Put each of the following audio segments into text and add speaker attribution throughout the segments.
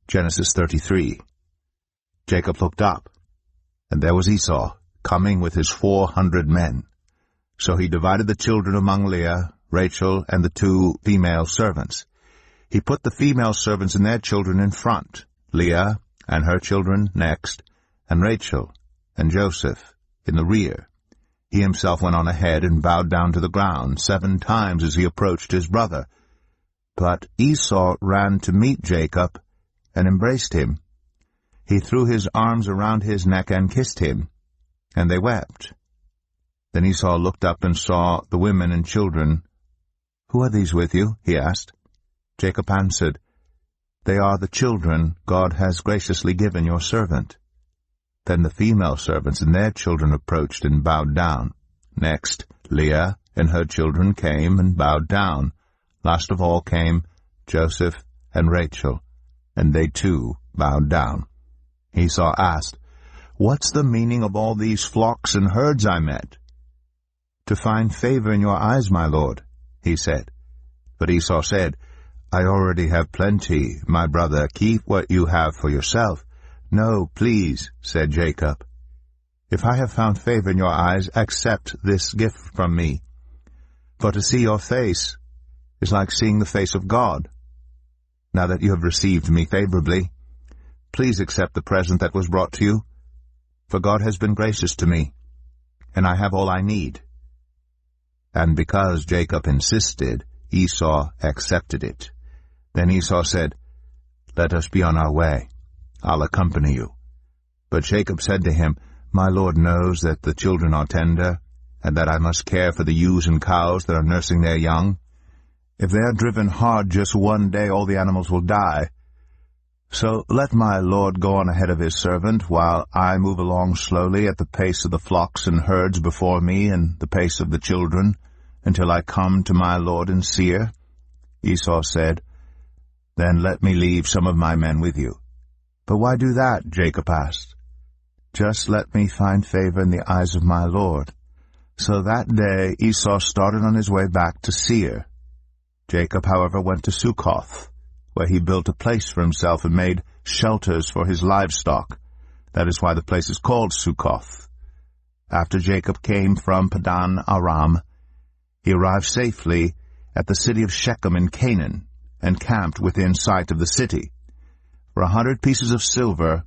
Speaker 1: Genesis 33. Jacob looked up, and there was Esau, coming with his 400 men. So he divided the children among Leah, Rachel, and the 2 female servants. He put the female servants and their children in front, Leah and her children next, and Rachel and Joseph in the rear. He himself went on ahead and bowed down to the ground 7 times as he approached his brother. But Esau ran to meet Jacob and embraced him. He threw his arms around his neck and kissed him, and they wept. Then Esau looked up and saw the women and children. "Who are these with you?" he asked. Jacob answered, "They are the children God has graciously given your servant." Then the female servants and their children approached and bowed down. Next, Leah and her children came and bowed down. Last of all came Joseph and Rachel, and they too bowed down. Esau asked, "What's the meaning of all these flocks and herds I met?" "To find favor in your eyes, my lord," he said. But Esau said, "I already have plenty, my brother. Keep what you have for yourself." "No, please," said Jacob. "If I have found favor in your eyes, accept this gift from me. For to see your face is like seeing the face of God. Now that you have received me favorably, please accept the present that was brought to you, for God has been gracious to me, and I have all I need." And because Jacob insisted, Esau accepted it. Then Esau said, "Let us be on our way. I'll accompany you." But Jacob said to him, "My lord knows that the children are tender, and that I must care for the ewes and cows that are nursing their young. If they are driven hard just one day, all the animals will die. So let my lord go on ahead of his servant, while I move along slowly at the pace of the flocks and herds before me and the pace of the children, until I come to my lord in Seir." Esau said, "Then let me leave some of my men with you." "But why do that?" Jacob asked. "Just let me find favor in the eyes of my lord." So that day Esau started on his way back to Seir. Jacob, however, went to Succoth, where he built a place for himself and made shelters for his livestock. That is why the place is called Succoth. After Jacob came from Padan Aram, he arrived safely at the city of Shechem in Canaan, and camped within sight of the city. For 100 pieces of silver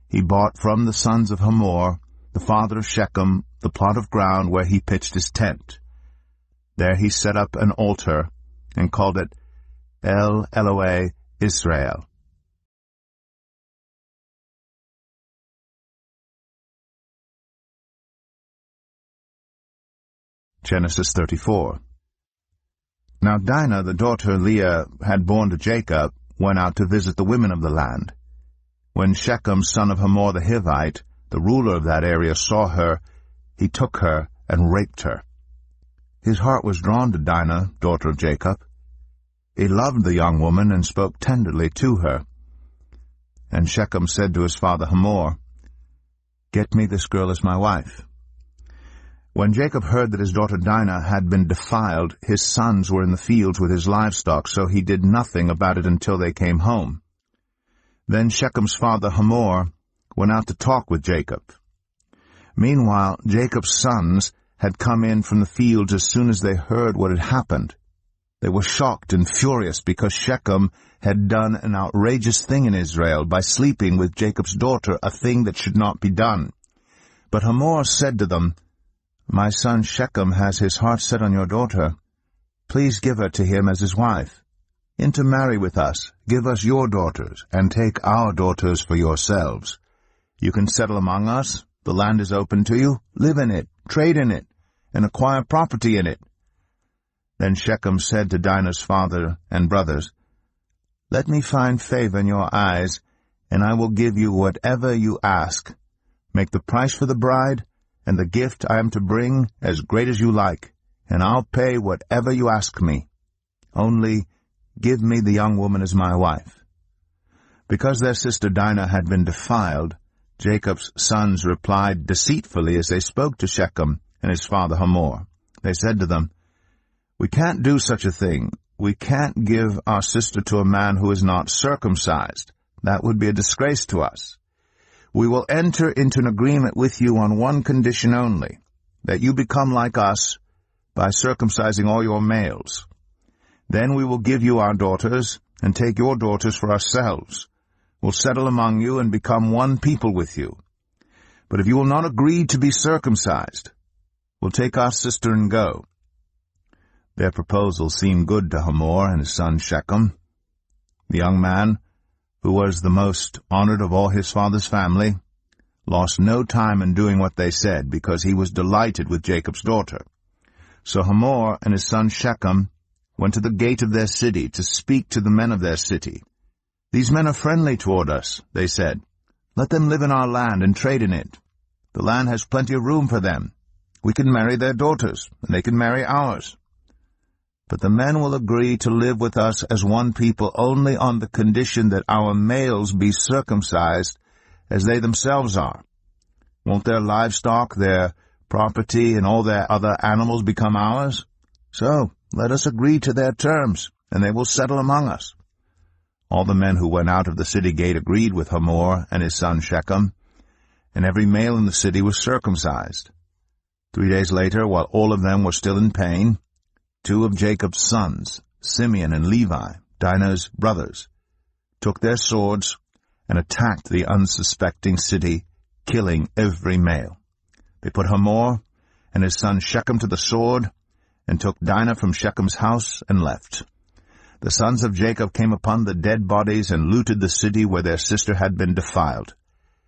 Speaker 1: he bought from the sons of Hamor, the father of Shechem, the plot of ground where he pitched his tent. There he set up an altar, and called it El Elohe Israel. Genesis 34. Now Dinah, the daughter Leah had borne to Jacob, went out to visit the women of the land. When Shechem, son of Hamor the Hivite, the ruler of that area, saw her, he took her and raped her. His heart was drawn to Dinah, daughter of Jacob. He loved the young woman and spoke tenderly to her. And Shechem said to his father Hamor, "Get me this girl as my wife." When Jacob heard that his daughter Dinah had been defiled, his sons were in the fields with his livestock, so he did nothing about it until they came home. Then Shechem's father Hamor went out to talk with Jacob. Meanwhile, Jacob's sons had come in from the fields as soon as they heard what had happened. They were shocked and furious because Shechem had done an outrageous thing in Israel by sleeping with Jacob's daughter, a thing that should not be done. But Hamor said to them, "My son Shechem has his heart set on your daughter. Please give her to him as his wife. Intermarry with us, give us your daughters, and take our daughters for yourselves. You can settle among us, the land is open to you, live in it, trade in it, and acquire property in it." Then Shechem said to Dinah's father and brothers, "Let me find favor in your eyes, and I will give you whatever you ask. Make the price for the bride and the gift I am to bring as great as you like, and I'll pay whatever you ask me. Only give me the young woman as my wife." Because their sister Dinah had been defiled, Jacob's sons replied deceitfully as they spoke to Shechem and his father Hamor. They said to them, "We can't do such a thing. We can't give our sister to a man who is not circumcised, That would be a disgrace to us. We will enter into an agreement with you on one condition only, that you become like us by circumcising all your males. Then we will give you our daughters, and take your daughters for ourselves. We'll settle among you and become one people with you. But if you will not agree to be circumcised, we'll take our sister and go." Their proposal seemed good to Hamor and his son Shechem. The young man, who was the most honored of all his father's family, lost no time in doing what they said, because he was delighted with Jacob's daughter. So Hamor and his son Shechem went to the gate of their city to speak to the men of their city. "These men are friendly toward us," they said. "Let them live in our land and trade in it. The land has plenty of room for them. We can marry their daughters, and they can marry ours. But the men will agree to live with us as one people only on the condition that our males be circumcised as they themselves are. Won't their livestock, their property, and all their other animals become ours? So let us agree to their terms, and they will settle among us." All the men who went out of the city gate agreed with Hamor and his son Shechem, and every male in the city was circumcised. 3 days later, while all of them were still in pain, 2 of Jacob's sons, Simeon and Levi, Dinah's brothers, took their swords and attacked the unsuspecting city, killing every male. They put Hamor and his son Shechem to the sword, and took Dinah from Shechem's house and left. The sons of Jacob came upon the dead bodies and looted the city where their sister had been defiled.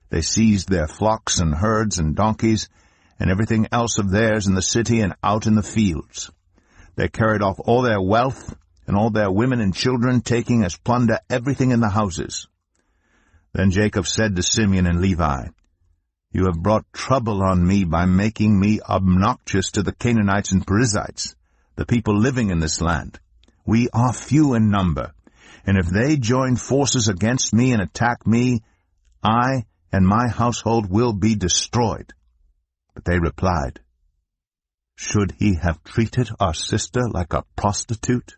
Speaker 1: They seized their flocks and herds and donkeys, and everything else of theirs in the city and out in the fields. They carried off all their wealth and all their women and children, taking as plunder everything in the houses. Then Jacob said to Simeon and Levi, "You have brought trouble on me by making me obnoxious to the Canaanites and Perizzites, the people living in this land. We are few in number, and if they join forces against me and attack me, I and my household will be destroyed." But they replied, "Should he have treated our sister like a prostitute?"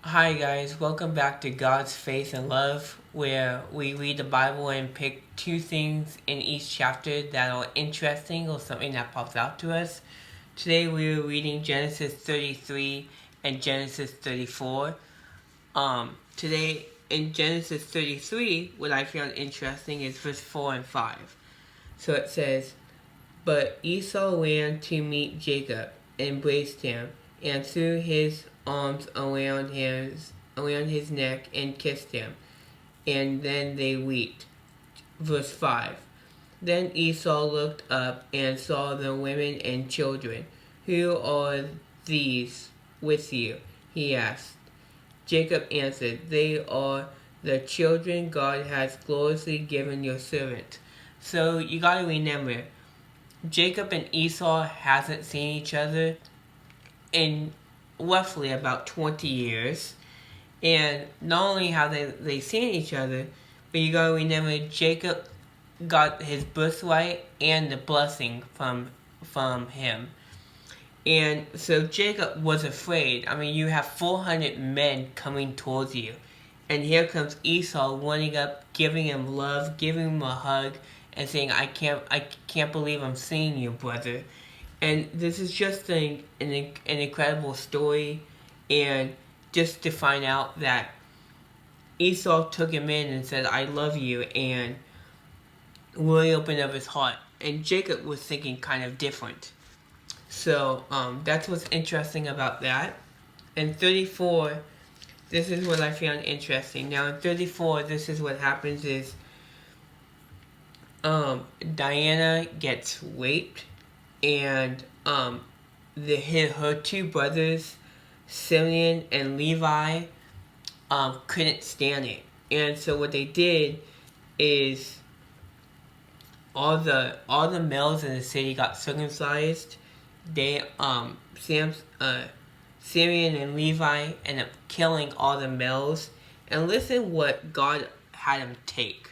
Speaker 2: Hi guys, welcome back to God's Faith and Love, where we read the Bible and pick 2 things in each chapter that are interesting or something that pops out to us. Today we're reading Genesis 33 and Genesis 34. Today in Genesis 33, what I found interesting is verse 4 and 5. So it says, "But Esau ran to meet Jacob, embraced him, and threw his arms around his neck and kissed him, and then they wept." Verse 5. "Then Esau looked up and saw the women and children. 'Who are these with you?' he asked. Jacob answered, 'They are the children God has gloriously given your servant.'" So you gotta remember, Jacob and Esau hasn't seen each other in roughly about 20 years. And not only have they seen each other, but you gotta remember Jacob got his birthright and the blessing from him. And so Jacob was afraid. I mean, you have 400 men coming towards you. And here comes Esau running up, giving him love, giving him a hug, and saying, I can't believe I'm seeing you, brother." And this is just an incredible story, and just to find out that Esau took him in and said, "I love you," and really opened up his heart. And Jacob was thinking kind of different. So that's what's interesting about that. In 34, this is what I found interesting. Now in 34, this is what happens is Diana gets raped, and her 2 brothers, Simeon and Levi, couldn't stand it. And so what they did is all the males in the city got circumcised. They Simeon and Levi end up killing all the males. And listen what God had them take,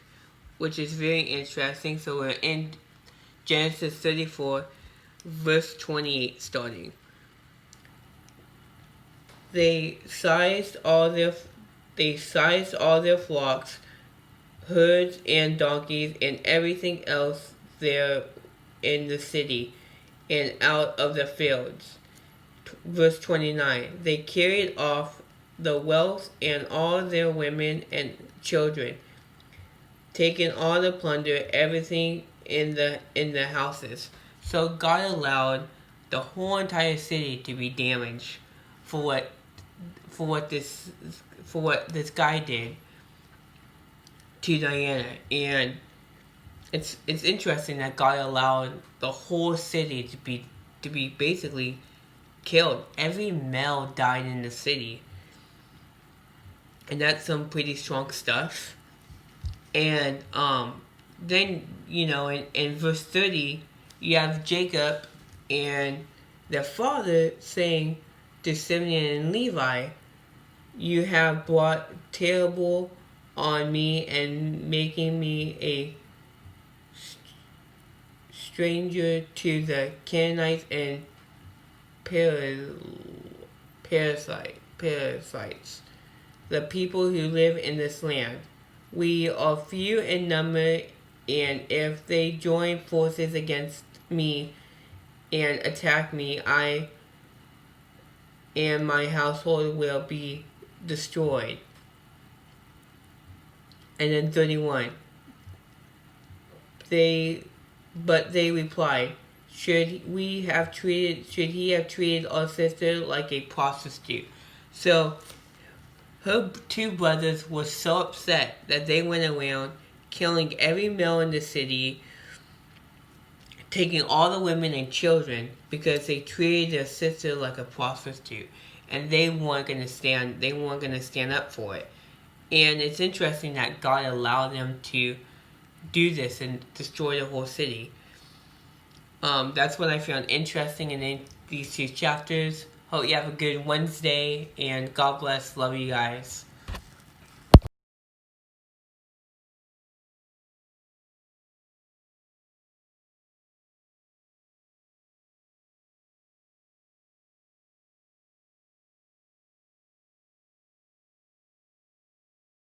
Speaker 2: which is very interesting. So we're in Genesis 34, verse 28 starting. They sized all their flocks, herds and donkeys, and everything else there in the city, and out of the fields. Verse 29. They carried off the wealth and all their women and children, taking all the plunder, everything in the houses. So God allowed the whole entire city to be damaged for what this guy did to Diana. And it's interesting that God allowed the whole city to be basically killed. Every male died in the city. And that's some pretty strong stuff. And then, in verse 30, you have Jacob and their father saying to Simeon and Levi, "You have brought terrible on me and making me a stranger to the Canaanites and parasites, the people who live in this land. We are few in number, and if they join forces against me and attack me, I and my household will be destroyed." And then 31. But they replied, Should he have treated our sister like a prostitute? So her two brothers were so upset that they went around killing every male in the city, taking all the women and children because they treated their sister like a prostitute, and they weren't going to stand up for it. And it's interesting that God allowed them to do this and destroy the whole city. That's what I found interesting in these two chapters. Hope you have a good Wednesday, and God bless. Love you guys.